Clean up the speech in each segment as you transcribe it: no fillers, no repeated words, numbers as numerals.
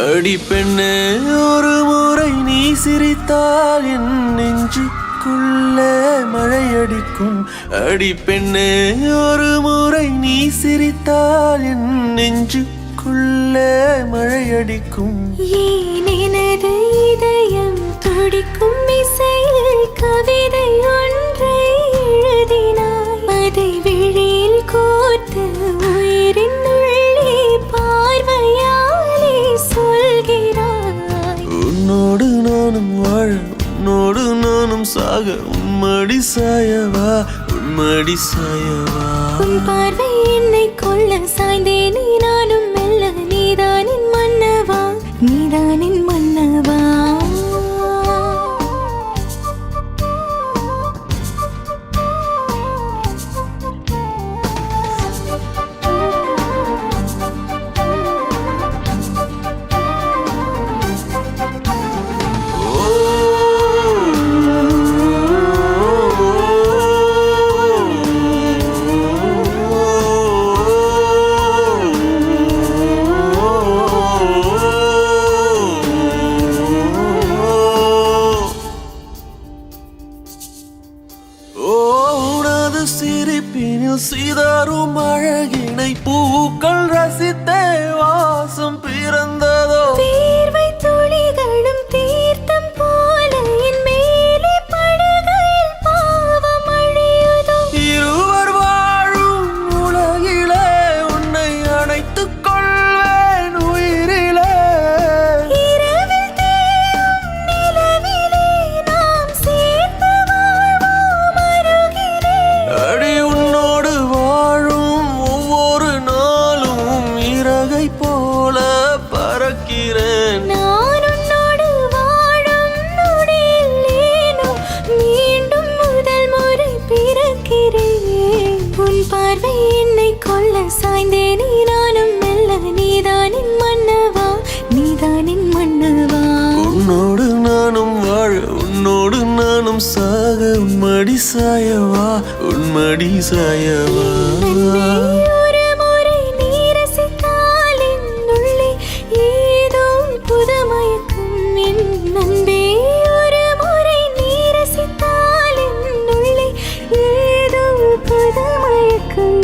அடி பெண்ணே ஒரு முறை நீ சிரித்தால் என் நெஞ்சுக்குள்ளே மழையடிக்கும். அடி பெண்ணே ஒரு முறை நீ சிரித்தால் என் நெஞ்சுக்குள்ளே மழையடிக்கும். ஏன் எனது இதயம் துடிக்கும் இசையில் கவிதை ஒன்றை எழுதினாய். அதை விழியில் கோர்த்து உயிரின் உள்ளே பார்வையாலே சொல்கிறாய். உன்னோடு நானும் வாழ உன்னோடு நானும் சாக உன்மடி சாயவா உன்மடி சாயவா. உன் பார்வை என்னை கொள்ள சாய்ந்தேனே நானும் மெல்ல. நீதானின் மன்னவா நீதானின் மன்னவா. சிரிப்பினில் சிதறும் அழகினை பூக்கள் ரசித்தே வாசம் பிறந்ததோ. தீர்வை துளிகளும் தீர்த்தம் போல என் மேலே படுகையில் பாவம் அழியுதோ. இருவர் வாழும் உலகிலே உன்னை அணைத்துக் கொள்வேன் உயிரிலே. இரவில் தேயும் நிலவிலே நாம் சேர்ந்து வாழ்வோம் அருகிலே. அடி உன்னோடு வாழும் ஒவ்வொரு நாளும் இறகை போல பறக்கிறேன். நான் உன்னோடு வாழும் நொடியில் ஏனோ மீண்டும் முதல் முறை பிறக்கிறேன். உன் பார்வை என்னை கொள்ள சாய்ந்தேனே நானும் மெல்ல. நீதானின் மன்னவா நீதானின் மன்னவா. உன்னோடு நானும் வாழ உன்னோடு நானும் சாக உன்மடி சாயவா உன்மடி சாயவா. ஒரு முறை நீ ரசித்தால் என் உள்ளே ஏதோ புது மயக்கம். என் அன்பே ஒரு முறை நீ ரசித்தால் என் உள்ளே ஏதோ புது மயக்கம்.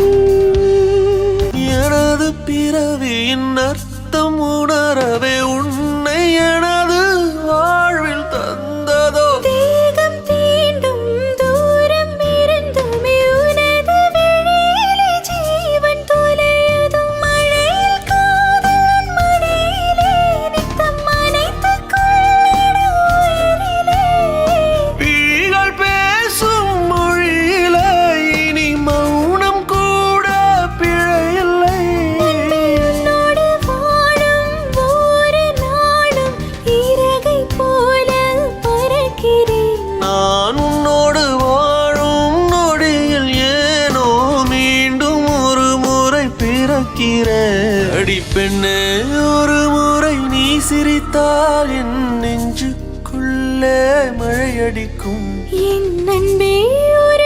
எனது பிறவியின் அர்த்தம் உணரவே உன்னை எனது வாழ்வில் தந்ததோ. தேகம் தீண்டும் தூரம் இருந்துமே உனது விழியிலே ஜீவன் தொலையுதோ. மழையில் காதல் மடியிலே நித்தம் அணைத்துக் கொள்ளிட உயிரிலே. விழிகள் பேசும் மொழியிலே இனி மௌனம் கூட பிழையில்லை. உன்னோடு வாழும் ஒவ்வொரு நாளும் இறகை போல பறக்கிறேன். நான் உன்னோடு வாழும் நொடியில் ஏனோ மீண்டும் ஒரு முறை பிறக்கிறேன். அடி பெண்ணே ஒரு முறை நீ சிரித்தால் என் நெஞ்சுக்குள்ளே மழையடிக்கும். என் அன்பே ஒரு